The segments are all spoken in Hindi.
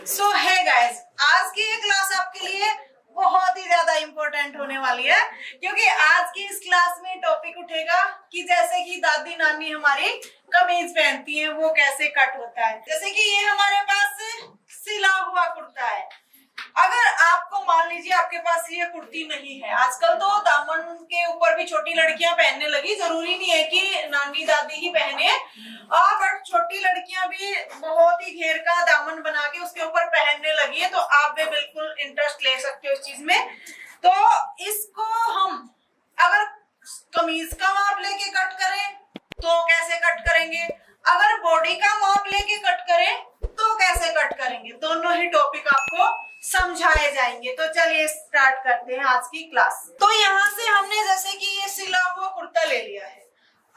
सो है गाइस, आज की ये क्लास आपके लिए बहुत ही ज्यादा इम्पोर्टेंट होने वाली है, क्योंकि आज की इस क्लास में टॉपिक उठेगा कि जैसे कि दादी नानी हमारी कमीज पहनती हैं वो कैसे कट होता है। जैसे कि ये हमारे पास सिला हुआ कुर्ता है। अगर आपको मान लीजिए आपके पास ये कुर्ती नहीं है, आजकल तो दामन के ऊपर भी छोटी लड़कियां पहनने लगी, जरूरी नहीं है कि नानी दादी ही पहने, बट छोटी लड़कियां भी बहुत ही घेर का दामन बना के उसके ऊपर पहनने लगी है, तो आप भी बिल्कुल इंटरेस्ट ले सकते हो इस चीज में। तो इसको हम अगर कमीज का माप लेके कट करें तो कैसे कट करेंगे, अगर बॉडी का माप लेके कट करें तो कैसे कट करेंगे, दोनों ही टॉपिक आपको समझाए जाएंगे। तो चलिए स्टार्ट करते हैं आज की क्लास। तो यहाँ से हमने जैसे कि ये सिला हुआ कुर्ता ले लिया है।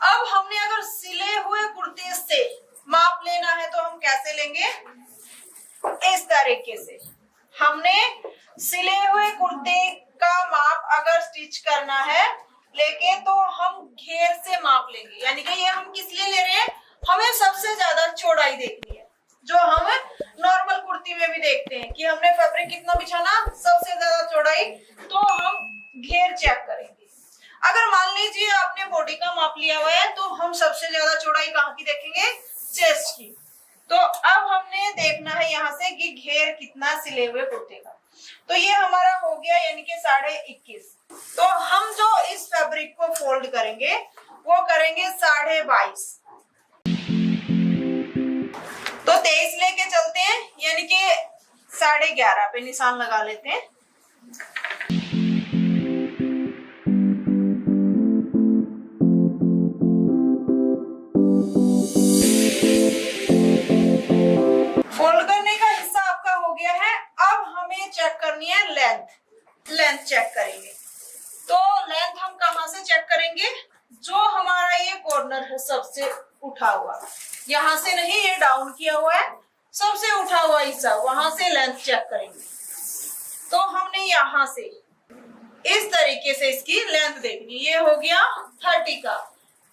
अब हमने अगर सिले हुए कुर्ते से माप लेना है तो हम कैसे लेंगे, इस तरीके से। हमने सिले हुए कुर्ते का माप अगर स्टिच करना है लेके तो हम घेर से माप लेंगे, यानी कि ये हम किस लिए ले रहे हैं, हमें सबसे ज्यादा चौड़ाई देखनी है, जो हम नॉर्मल कुर्ती में भी देखते हैं कि हमने फैब्रिक कितना बिछाना, सबसे ज्यादा चौड़ाई, तो हम घेर चेक करेंगे। अगर मान लीजिए आपने बॉडी का माप लिया हुआ है तो हम सबसे ज्यादा चौड़ाई कहाँ की देखेंगे, चेस्ट की। तो अब हमने देखना है यहाँ से कि घेर कितना सिले हुए कुर्ते का, तो ये हमारा हो गया यानी कि 21.5। तो हम जो इस फैब्रिक को फोल्ड करेंगे वो करेंगे 22.5। तो 23 लेके चलते हैं, यानी कि 11.5 पे निशान लगा लेते हैं। फोल्ड करने का हिस्सा आपका हो गया है। अब हमें चेक करनी है लेंथ चेक करेंगे। तो लेंथ हम कहाँ से चेक करेंगे, जो हमारा ये कॉर्नर है सबसे उठा हुआ, यहाँ से नहीं, ये डाउन किया हुआ है, सबसे उठा हुआ हिस्सा, वहां से लेंथ चेक करेंगे। तो हमने यहाँ से इस तरीके से इसकी लेंथ देखनी। ये हो गया 30 का,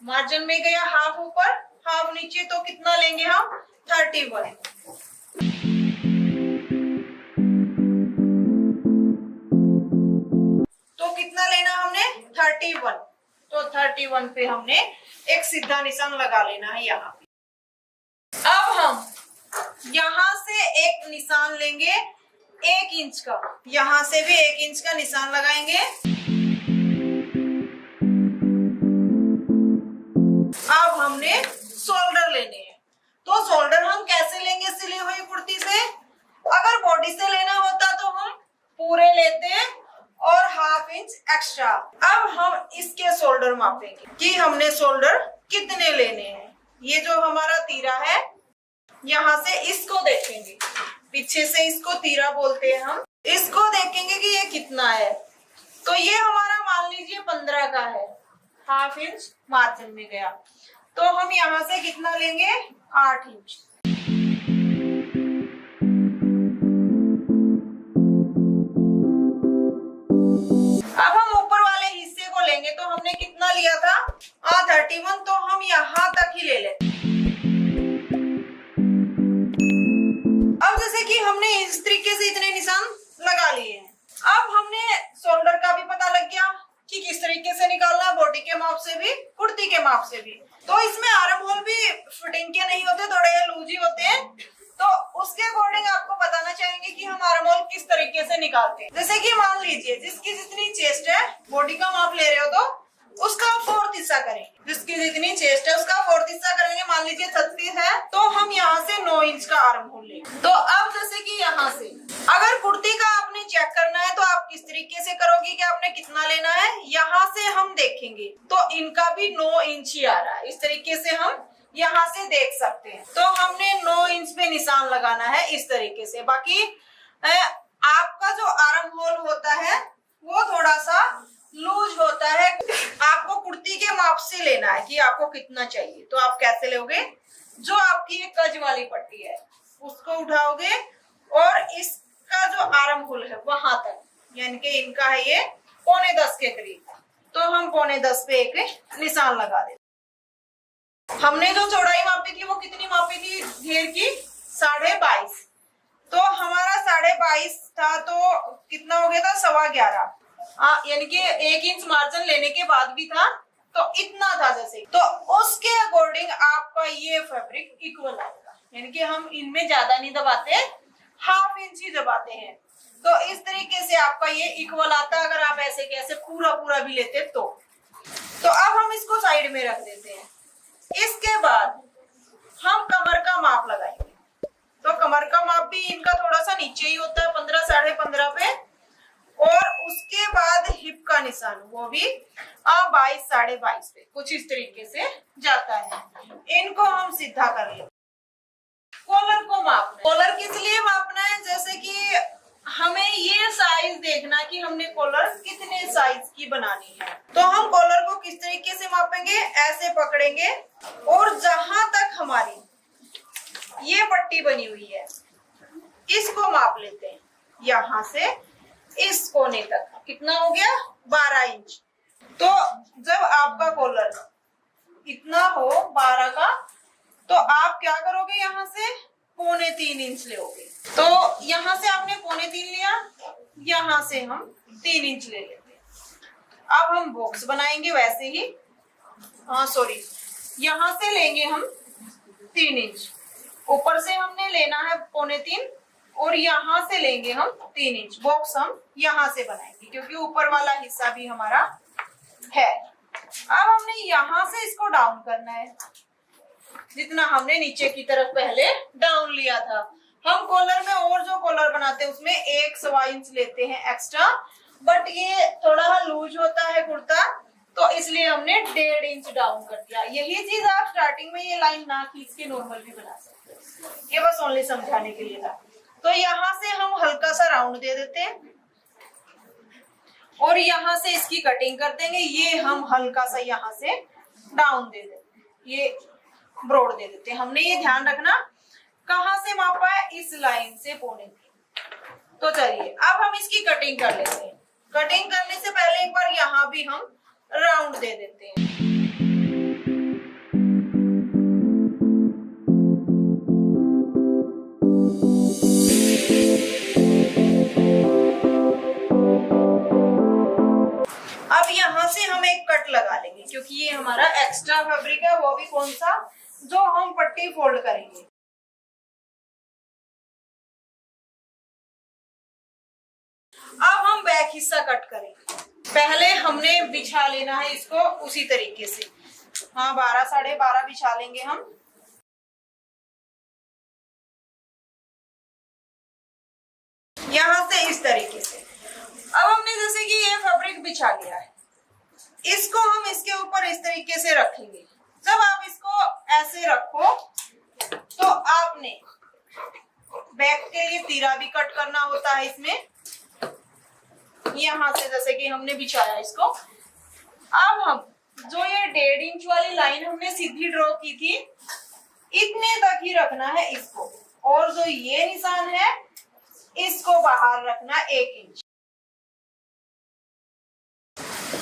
मार्जिन में गया हाफ ऊपर हाफ नीचे, तो कितना लेंगे हम, 31। तो कितना लेना हमने, 31। तो 31 पे हमने एक सीधा निशान लगा लेना है यहाँ पे। अब हम यहाँ से एक निशान लेंगे 1 इंच का, यहाँ से भी 1 इंच का निशान लगाएंगे। अब हमने शोल्डर लेने हैं। तो शोल्डर हम कैसे लेंगे सिली हुई कुर्ती से, अगर बॉडी से लेना होता तो हम पूरे लेते हैं और ½ इंच एक्स्ट्रा। अब हम इसके शोल्डर मापेंगे कि हमने शोल्डर कितने लेने हैं। ये जो हमारा तीरा है, यहाँ से इसको देखेंगे, पीछे से इसको तीरा बोलते हैं हम, इसको देखेंगे कि ये कितना है। तो ये हमारा मान लीजिए 15 का है, ½ इंच मार्जिन में गया, तो हम यहाँ से कितना लेंगे, 8 इंच। अब हम ऊपर वाले हिस्से को लेंगे, तो हमने कितना लिया था, 31, तो हम यहाँ तक ही ले लेते। अब जैसे कि हमने इस तरीके से इतने निशान लगा लिए हैं। अब हमने शोल्डर का भी पता लग गया कि किस तरीके से निकालना, बॉडी के माप से भी कुर्ती के माप से भी। तो इसमें आर्म होल भी फिटिंग के नहीं होते, थोड़े लूज ही होते हैं, तो उसके अकॉर्डिंग आपको बताना चाहेंगे कि हम आर्म होल किस तरीके से निकालते हैं। जैसे कि मान लीजिए जिसकी जितनी चेस्ट है, बॉडी का माप ले रहे हो तो उसका 4th हिस्सा करेंगे, जिसकी जितनी चेस्ट है उसका 4th हिस्सा करेंगे। मान लीजिए 36 है तो हम यहाँ से 9 इंच का आर्म होल लेंगे। तो अब जैसे कि यहाँ से अगर कुर्ती का आपने चेक करना है तो आप किस तरीके से करोगे कि आपने कितना लेना है, यहाँ से हम देखेंगे तो इनका भी 9 इंच ही आ रहा है, इस तरीके से हम यहाँ से देख सकते हैं। तो हमने 9 इंच पे निशान लगाना है इस तरीके से। बाकी आपका जो आर्म होल होता है वो थोड़ा सा लूज होता है, आपको कुर्ती के माप से लेना है कि आपको कितना चाहिए। तो आप कैसे लोगे, जो आपकी ये कज वाली पट्टी है उसको उठाओगे और इसका जो आर्म होल है वहां तक, यानी कि इनका है ये 9.25 के करीब, तो हम 9.25 पे एक निशान लगा देते। हमने जो चौड़ाई मापी थी वो कितनी मापी थी घेर की, 22.5। तो हमारा 22.5 था, तो कितना हो गया था, 11.25, यानी कि 1 इंच मार्जिन लेने के बाद भी था, तो इतना था जैसे। तो उसके अकॉर्डिंग आपका ये फैब्रिक इक्वल आएगा, यानी कि हम इनमें ज्यादा नहीं दबाते, 1/2 इंच ही दबाते हैं। तो इस तरीके से आपका ये इक्वल आता है, अगर आप ऐसे कैसे पूरा पूरा भी लेते तो अब हम इसको साइड में रख देते हैं। इसके बाद हम कमर का माप लगाएंगे। तो कमर का माप भी इनका थोड़ा सा नीचे ही होता है, 15 साढ़े 15 पे, और उसके बाद हिप का निशान वो भी 22 साढ़े 22 पे कुछ इस तरीके से जाता है। इनको हम सीधा कर लेंगे। कॉलर को मापना है। कॉलर किस लिए मापना है, जैसे कि हमें ये साइज देखना कि हमने कॉलर कितने साइज की बनानी है। तो हम कॉलर को किस तरीके से मापेंगे, ऐसे पकड़ेंगे और जहां तक हमारी ये पट्टी बनी हुई है इसको माप लेते हैं, यहां से इस कोने तक कितना हो गया, 12 इंच। तो जब आपका कॉलर इतना हो 12 का, तो आप क्या करोगे, यहाँ से 2.25 इंच लोगे। तो यहाँ से आपने 2.25 लिया, यहाँ से हम 3 इंच ले लेते हैं। अब हम बॉक्स बनाएंगे वैसे ही, सॉरी, यहाँ से लेंगे हम 3 इंच, ऊपर से हमने लेना है 2.25 और यहाँ से लेंगे हम 3 इंच। बॉक्स हम यहाँ से बनाएंगे क्योंकि ऊपर वाला हिस्सा भी हमारा है। अब हमने यहाँ से इसको डाउन करना है, जितना हमने नीचे की तरफ पहले डाउन लिया था। हम कॉलर में और जो कॉलर बनाते हैं उसमें 1 इंच लेते हैं एक्स्ट्रा, बट ये थोड़ा लूज होता है कुर्ता, तो इसलिए हमने 1.5 इंच डाउन कर दिया। यही चीज आप स्टार्टिंग में ये लाइन ना खींच के नॉर्मल भी बना सकते हैं, ये बस ओनली समझाने के लिए था। तो यहाँ से हम हल्का सा राउंड दे देते हैं और यहाँ से इसकी कटिंग कर देंगे। ये हम हल्का सा यहाँ से डाउन दे देते हैं, ये ब्रॉड दे देते हैं। हमने ये ध्यान रखना कहाँ से मापा है, इस लाइन से 2.25। तो चलिए अब हम इसकी कटिंग कर लेते हैं। कटिंग करने से पहले एक बार यहाँ भी हम राउंड दे देते हैं। अब यहाँ से हम एक कट लगा लेंगे क्योंकि ये हमारा एक्स्ट्रा फैब्रिक है, वो भी कौन सा, जो हम पट्टी फोल्ड करेंगे। अब हम बैक हिस्सा कट करेंगे। पहले हमने बिछा लेना है इसको उसी तरीके से, 12 साढ़े 12 बिछा लेंगे हम। यहाँ से इस तरीके से। अब हमने जैसे कि ये फैब्रिक बिछा लिया है, इसको हम इसके ऊपर इस तरीके से रखेंगे। जब आप इसको ऐसे रखो तो आपने बैक के लिए तीरा भी कट करना होता है इसमें, यहाँ से जैसे कि हमने बिछाया इसको। अब हम जो ये 1.5 इंच वाली लाइन हमने सीधी ड्रॉ की थी, इतने तक ही रखना है इसको, और जो ये निशान है इसको बाहर रखना 1 इंच।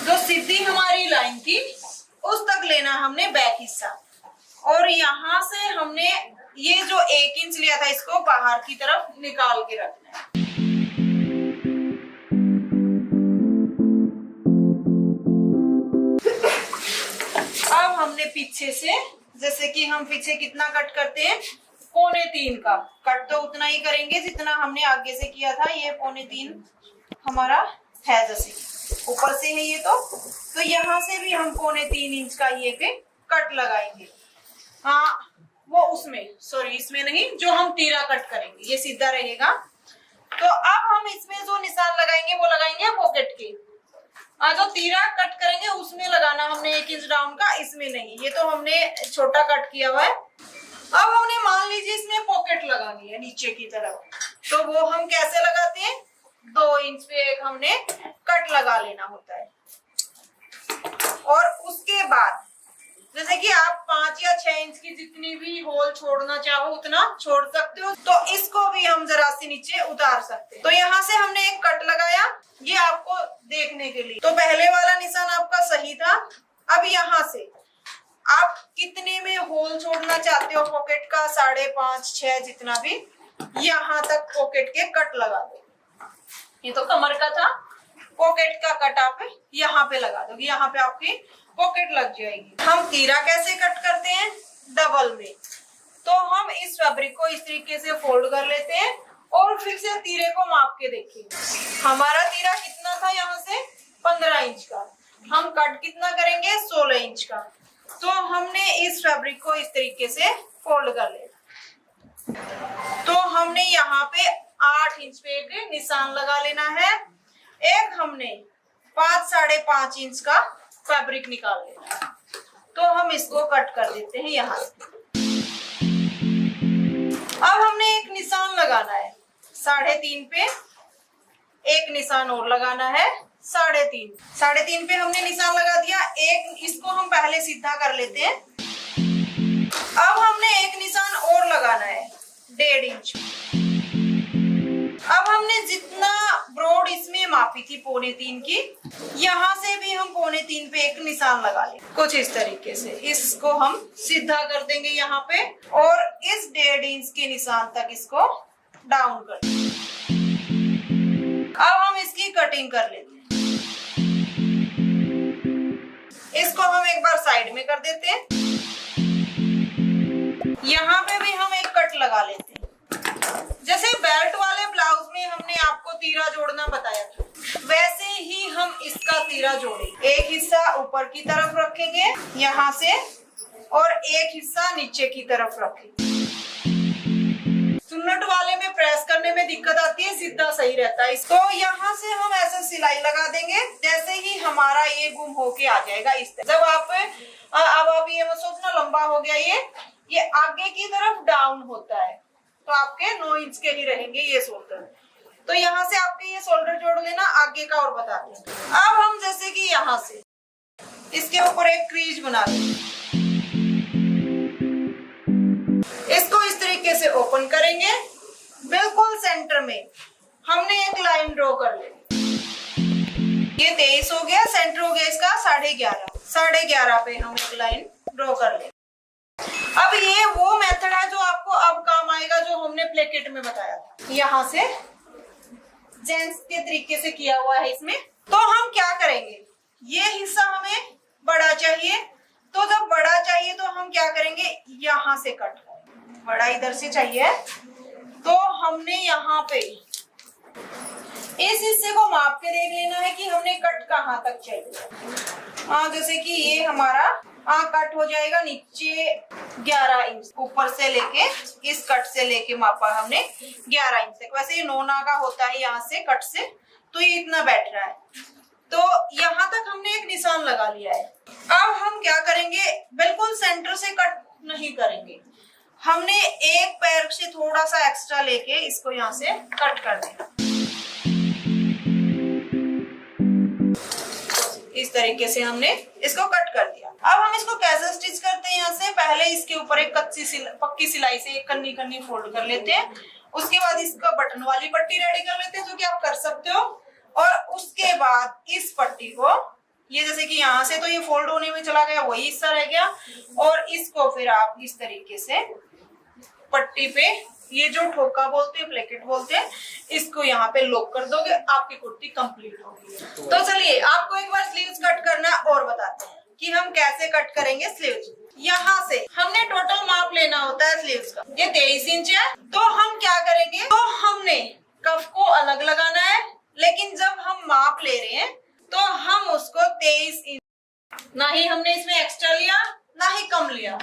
जो सीधी हमारी लाइन थी उस तक लेना हमने बैक हिस्सा, और यहाँ से हमने ये जो 1 इंच लिया था इसको बाहर की तरफ निकाल के रखना है। अब हमने पीछे से, जैसे कि हम पीछे कितना कट करते हैं, 2.25 का कट, तो उतना ही करेंगे जितना हमने आगे से किया था। ये 2.25 हमारा है, जैसे ऊपर से है ये, तो यहाँ से भी हम 2.25 इंच का ये पे कट लगाएंगे। वो उसमें, सॉरी इसमें नहीं, जो हम तीरा कट करेंगे ये सीधा रहेगा। तो अब हम इसमें जो निशान लगाएंगे वो लगाएंगे पॉकेट के। जो तीरा कट करेंगे उसमें लगाना हमने 1 इंच डाउन का, इसमें नहीं, ये तो हमने छोटा कट किया हुआ है। अब हमने मान लीजिए इसमें पॉकेट लगानी है नीचे की तरफ, तो वो हम कैसे लगाते हैं, 2 इंच पे एक हमने कट लगा लेना होता है। और उसके बाद जैसे कि आप 5 या 6 इंच की जितनी भी होल छोड़ना चाहो उतना छोड़ सकते हो, तो इसको भी हम जरा सी नीचे उतार सकते हैं। तो यहाँ से हमने एक कट लगाया, ये आपको देखने के लिए। तो पहले वाला निशान आपका सही था। अब यहाँ से आप कितने में होल छोड़ना चाहते हो पॉकेट का, 5.5 6 जितना भी, यहाँ तक पॉकेट के कट लगा दो। ये तो कमर का था, पॉकेट का कट आप यहाँ पे लगा दोगे, यहाँ पे आपकी पॉकेट लग जाएगी। हम तीरा कैसे कट करते हैं? डबल में। तो हम इस फैब्रिक को इस तरीके से फोल्ड कर लेते हैं और फिर से तीरे को माप के देखेंगे। हमारा तीरा कितना था? यहाँ से 15 इंच का। हम कट कितना करेंगे? 16 इंच का। तो हमने इस फैब्रिक को इस तरीके से फोल्ड कर लेना। तो हमने यहाँ पे 8 इंच पे एक निशान लगा लेना है। एक हमने 5 साढ़े 5 इंच का फैब्रिक निकाल लेना है। तो हम इसको कट कर देते हैं यहाँ से। अब हमने एक निशान लगाना है 3.5 पे, एक निशान और लगाना है 3.5 पे हमने निशान लगा दिया। एक इसको हम पहले सीधा कर लेते हैं। अब हमने एक निशान और लगाना है 1.5 इंच। अब हमने जितना ब्रॉड इसमें मापी थी 2.25 की, यहाँ से भी हम 2.25 पे एक निशान लगा लेंगे कुछ इस तरीके से। इसको हम सीधा कर देंगे यहाँ पे और इस 1.5 इंच के निशान तक इसको डाउन कर देंगे। अब हम इसकी कटिंग कर लेते हैं। इसको हम एक बार साइड में कर देते हैं। यहाँ पे भी हम एक कट लगा लेते हैं। जैसे बेल्ट वाले ब्लाउज में हमने आपको तीरा जोड़ना बताया था, वैसे ही हम इसका तीरा जोड़ेंगे। एक हिस्सा ऊपर की तरफ रखेंगे यहाँ से और एक हिस्सा नीचे की तरफ रखेंगे। चुन्नट वाले में प्रेस करने में दिक्कत आती है, सीधा सही रहता है। तो यहाँ से हम ऐसे सिलाई लगा देंगे जैसे ही हमारा ये गुम होके आ जाएगा इस तरह। जब अब ये मत सोचना लंबा हो गया, ये आगे की तरफ डाउन होता है तो आपके 9 इंच के ही रहेंगे ये शोल्डर। तो यहाँ से आपके ये शोल्डर जोड़ लेना, आगे का और बताते हैं। अब हम जैसे कि यहाँ से इसके ऊपर एक क्रीज बना देंगे। इसको इस तरीके से ओपन करेंगे। बिल्कुल सेंटर में हमने एक लाइन ड्रॉ कर लेंगे। ये 23 हो गया, सेंटर हो गया इसका 11.5 पे हम एक लाइन ड्रॉ कर लेंगे। अब ये वो मेथड है जो आपको अब काम आएगा, जो हमने प्लेकेट में बताया था। यहाँ से जेंट्स के तरीके से किया हुआ है इसमें। तो हम क्या करेंगे, ये हिस्सा हमें बड़ा चाहिए, तो जब बड़ा चाहिए तो हम क्या करेंगे, यहाँ से कट करेंगे। बड़ा इधर से चाहिए तो हमने यहाँ पे इस हिस्से को माप के देख लेना है कि हमने कट कहाँ तक चाहिए। जैसे कि ये हमारा कट हो जाएगा नीचे 11 इंच, ऊपर से लेके इस कट से लेके मापा हमने 11 इंच तक। वैसे ये 9 नागा होता है यहाँ से कट से, तो ये इतना बैठ रहा है। तो यहाँ तक हमने एक निशान लगा लिया है। अब हम क्या करेंगे, बिल्कुल सेंटर से कट नहीं करेंगे, हमने एक पैर से थोड़ा सा एक्स्ट्रा लेके इसको यहाँ से कट कर देना। इस तरीके से हमने इसको कट कर दिया। अब हम इसको कैसे स्टिच करते हैं, यहाँ से पहले इसके ऊपर एक पक्की सिलाई से एक कन्नी फोल्ड कर लेते हैं। उसके बाद इसका बटन वाली पट्टी रेडी कर लेते हैं, जो कि आप कर सकते हो। और उसके बाद इस पट्टी को, ये जैसे कि यहाँ से तो ये फोल्ड होने में चला गया, वही हिस्सा रह गया, और इसको फिर आप इस तरीके से पट्टी पे, ये जो ठोका बोलते हैं, प्लेकेट बोलते हैं, इसको यहाँ पे लॉक कर दोगे, आपकी कुर्ती कंप्लीट होगी। तो चलिए आपको एक बार स्लीव्स कट करना और बताते हैं कि हम कैसे कट करेंगे स्लीव्स। यहाँ से हमने टोटल माप लेना होता है स्लीव्स का। ये 23 इंच है, तो हम क्या करेंगे, तो हमने कफ को अलग लगाना है, लेकिन जब हम माप ले रहे हैं तो हम उसको 23 इंच, ना ही हमने इसमें एक्स्ट्रा लिया ना ही कम लिया।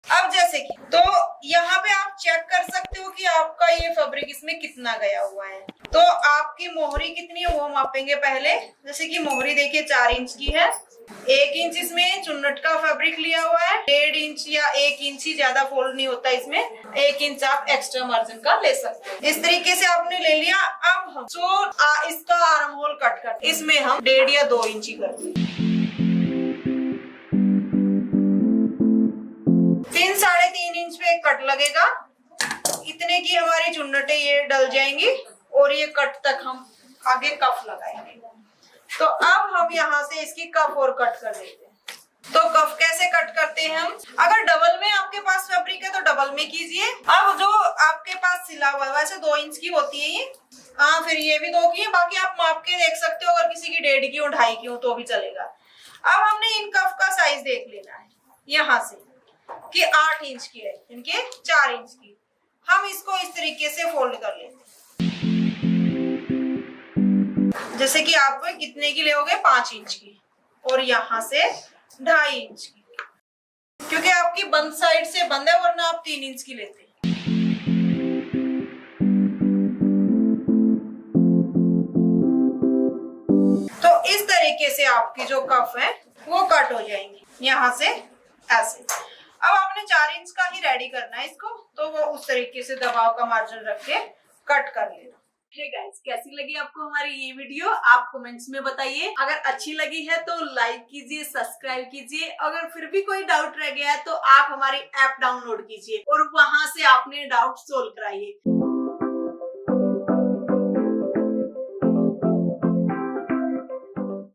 अब जैसे कि तो यहाँ पे आप चेक कर सकते हो कि आपका ये फैब्रिक इसमें कितना गया हुआ है। तो आपकी मोहरी कितनी है वो मापेंगे पहले। जैसे कि मोहरी देखिए 4 इंच की है, 1 इंच इसमें चुन्नट का फैब्रिक लिया हुआ है, 1.5 या 1 इंच ही, ज्यादा फोल्ड नहीं होता इसमें, 1 इंच आप एक्स्ट्रा मार्जिन का ले सकते हो। इस तरीके से आपने ले लिया। अब हम इसका आर्म होल कट करते, इसमें हम 1.5 या 2 इंच ही करते हैं। 3-3.5 इंच पे कट लगेगा, इतने की हमारी चुन्नटें ये डल जाएंगी और ये कट तक हम आगे कफ लगाएंगे। तो अब हम यहाँ से इसकी कफ और कट कर देते हैं। तो कफ कैसे कट करते हैं हम? अगर डबल में आपके पास फैब्रिक है तो डबल में कीजिए। अब जो आपके पास सिला हुआ है वैसे 2 इंच की होती है ये, हाँ फिर ये भी 2 की है, बाकी आप माप के देख सकते हो, अगर किसी की 1.5 की हो 2.5 की हो तो भी चलेगा। अब हमने इन कफ का साइज देख लेना है यहाँ से कि 8 इंच की है, इनके 4 इंच की। हम इसको इस तरीके से फोल्ड कर लेते हैं, जैसे कि आप कितने की लोगे, 5 इंच की, और यहाँ से 2.5 इंच की, क्योंकि आपकी बंद साइड से बंद है, वरना आप 3 इंच की लेते हैं। तो इस तरीके से आपकी जो कफ है वो कट हो जाएंगी यहाँ से ऐसे। अब आपने 4 इंच का ही रेडी करना है इसको, तो वो उस तरीके से दबाव का मार्जिन रख के कट कर लेना। हे गाइस, कैसी लगी आपको हमारी ये वीडियो? आप कमेंट्स में बताइए। अगर अच्छी लगी है तो लाइक कीजिए, सब्सक्राइब कीजिए। अगर फिर भी कोई डाउट रह गया है तो आप हमारी ऐप डाउनलोड कीजिए और वहां से आपने डाउट सोल्व कराइए।